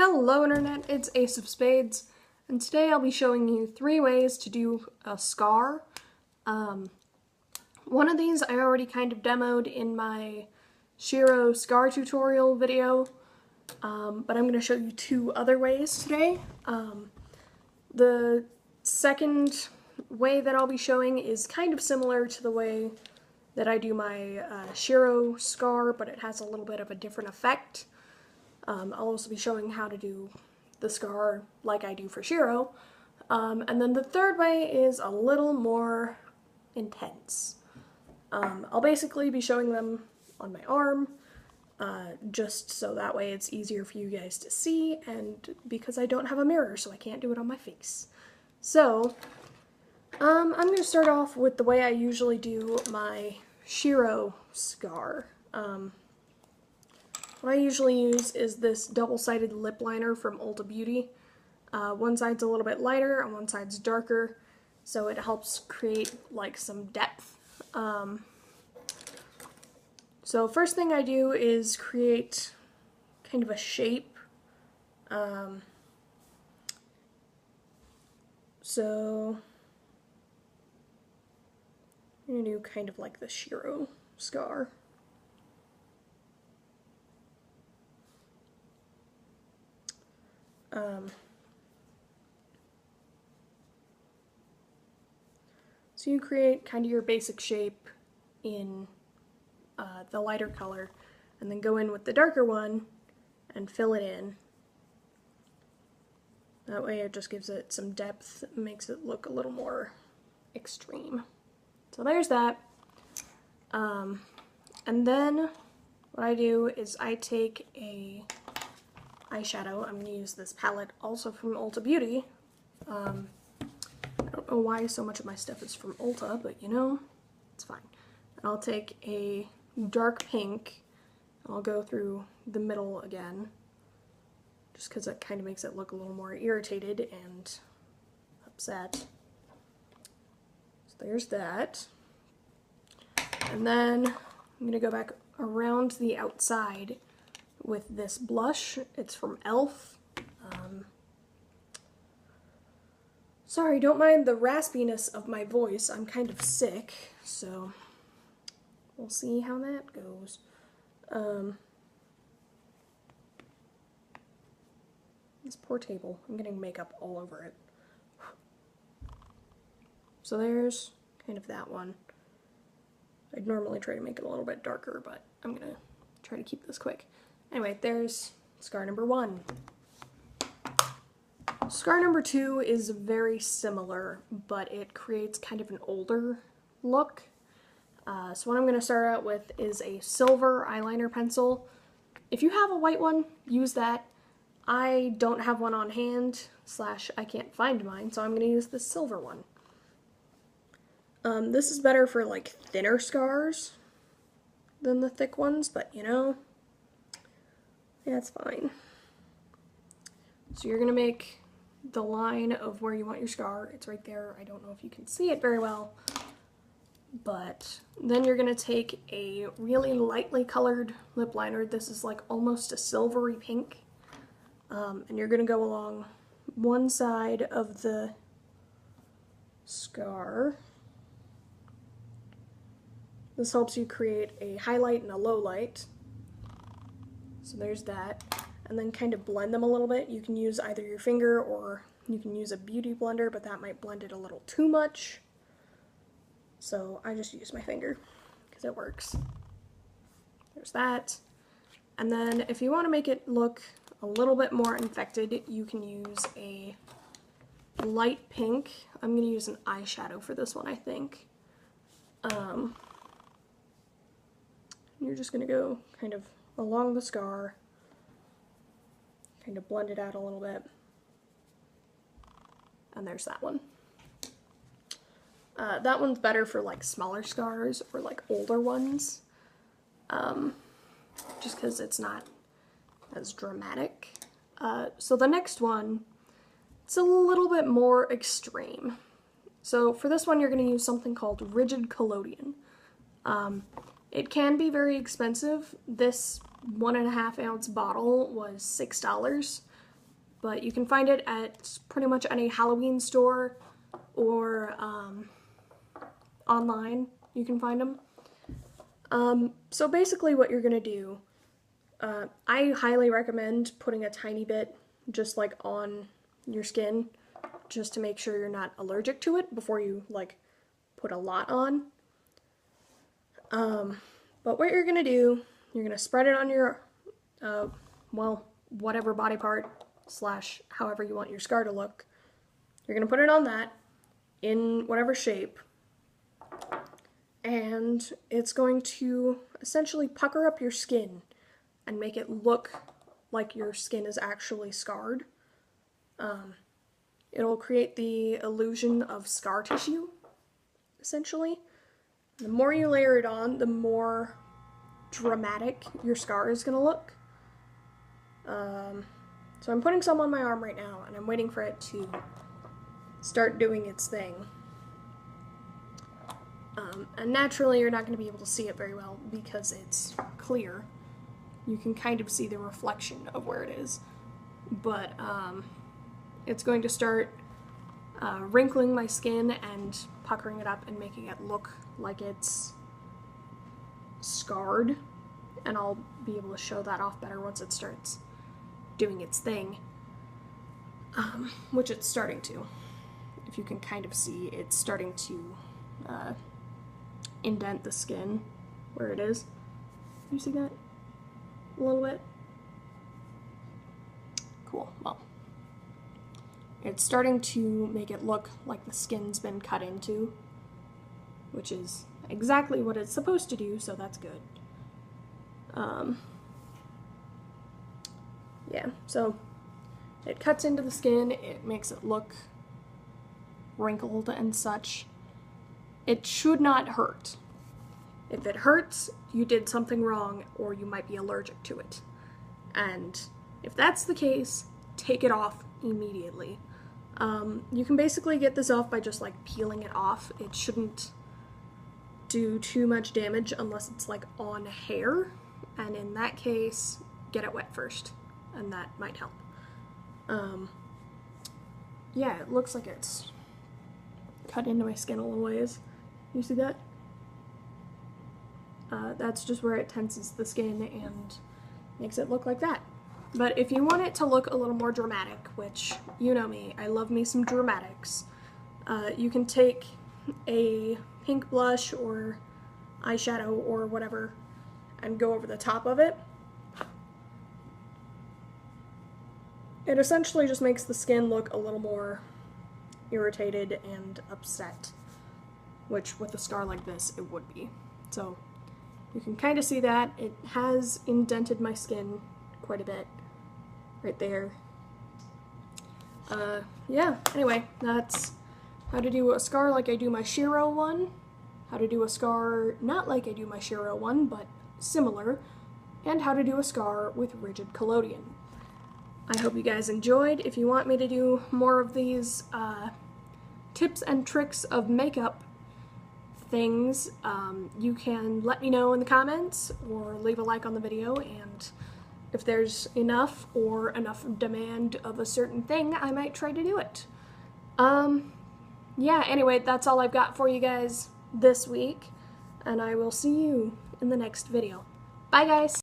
Hello Internet, it's Ace of Spades, and today I'll be showing you 3 ways to do a scar. One of these I already kind of demoed in my Shiro scar tutorial video, but I'm going to show you 2 other ways today. The second way that I'll be showing is kind of similar to the way that I do my Shiro scar, but it has a little bit of a different effect. I'll also be showing how to do the scar like I do for Shiro. And then the third way is a little more intense. I'll basically be showing them on my arm, just so that way it's easier for you guys to see, and because I don't have a mirror, so I can't do it on my face. So, I'm going to start off with the way I usually do my Shiro scar. What I usually use is this double-sided lip liner from Ulta Beauty. One side's a little bit lighter and one side's darker, so it helps create like some depth. So first thing I do is create kind of a shape. So I'm going to do kind of like the Shiro scar. So you create kind of your basic shape in the lighter color, and then go in with the darker one and fill it in. That way it just gives it some depth, makes it look a little more extreme. So there's that. And then what I do is I take a eyeshadow. I'm going to use this palette also from Ulta Beauty. I don't know why so much of my stuff is from Ulta, but you know, it's fine. And I'll take a dark pink, and I'll go through the middle again, just because it kind of makes it look a little more irritated and upset. So there's that. And then I'm going to go back around the outside with this blush. It's from e.l.f. Sorry, don't mind the raspiness of my voice. I'm kind of sick, so we'll see how that goes. This poor table. I'm getting makeup all over it. So there's kind of that one. I'd normally try to make it a little bit darker, but I'm going to try to keep this quick. Anyway, there's scar number 1. Scar number 2 is very similar, but it creates kind of an older look. So what I'm going to start out with is a silver eyeliner pencil. If you have a white one, use that. I don't have one on hand, / I can't find mine, so I'm going to use the silver one. This is better for like thinner scars than the thick ones, but you know, that's fine. So you're going to make the line of where you want your scar. It's right there. I don't know if you can see it very well, but then you're going to take a really lightly colored lip liner. This is like almost a silvery pink, and you're going to go along one side of the scar. This helps you create a highlight and a low light. So there's that. And then kind of blend them a little bit. You can use either your finger or you can use a beauty blender, but that might blend it a little too much. So I just use my finger because it works. There's that. And then if you want to make it look a little bit more infected, you can use a light pink. I'm going to use an eyeshadow for this one, I think. You're just going to go kind of along the scar, kind of blend it out a little bit, and there's that one. That one's better for like smaller scars or like older ones, just because it's not as dramatic. So the next one, it's a little bit more extreme. So for this one, you're going to use something called rigid collodion. It can be very expensive. This 1.5 ounce bottle was $6. but you can find it at pretty much any Halloween store or online. You can find them. So basically what you're gonna do, I highly recommend putting a tiny bit just like on your skin just to make sure you're not allergic to it before you like put a lot on. But what you're gonna do, you're gonna spread it on your, well, whatever body part slash however you want your scar to look. You're gonna put it on that in whatever shape, and it's going to essentially pucker up your skin and make it look like your skin is actually scarred. It'll create the illusion of scar tissue, essentially. The more you layer it on, the more dramatic your scar is gonna look. So I'm putting some on my arm right now, and I'm waiting for it to start doing its thing. And naturally you're not going to be able to see it very well because it's clear. You can kind of see the reflection of where it is. But it's going to start wrinkling my skin and puckering it up and making it look like it's scarred. And I'll be able to show that off better once it starts doing its thing. Which it's starting to. If you can kind of see, it's starting to indent the skin where it is. You see that? A little bit? Cool. Well, it's starting to make it look like the skin's been cut into, which is exactly what it's supposed to do, so that's good. Yeah, so it cuts into the skin, it makes it look wrinkled and such. It should not hurt. If it hurts, you did something wrong or you might be allergic to it. And if that's the case, take it off immediately. You can basically get this off by just like peeling it off. It shouldn't do too much damage unless it's like on hair, and in that case, get it wet first, and that might help. Yeah, it looks like it's cut into my skin a little ways. You see that? That's just where it tenses the skin and makes it look like that. But if you want it to look a little more dramatic, which, you know me, I love me some dramatics, you can take a pink blush or eyeshadow or whatever and go over the top of it. It essentially just makes the skin look a little more irritated and upset, which with a scar like this, it would be. So you can kind of see that. It has indented my skin quite a bit right there. Yeah, anyway, that's how to do a scar like I do my Shiro one, how to do a scar not like I do my Shiro one, but similar, and how to do a scar with rigid collodion. I hope you guys enjoyed. If you want me to do more of these tips and tricks of makeup things, you can let me know in the comments or leave a like on the video, and if there's enough or enough demand of a certain thing, I might try to do it. Yeah, anyway, that's all I've got for you guys this week, and I will see you in the next video. Bye, guys!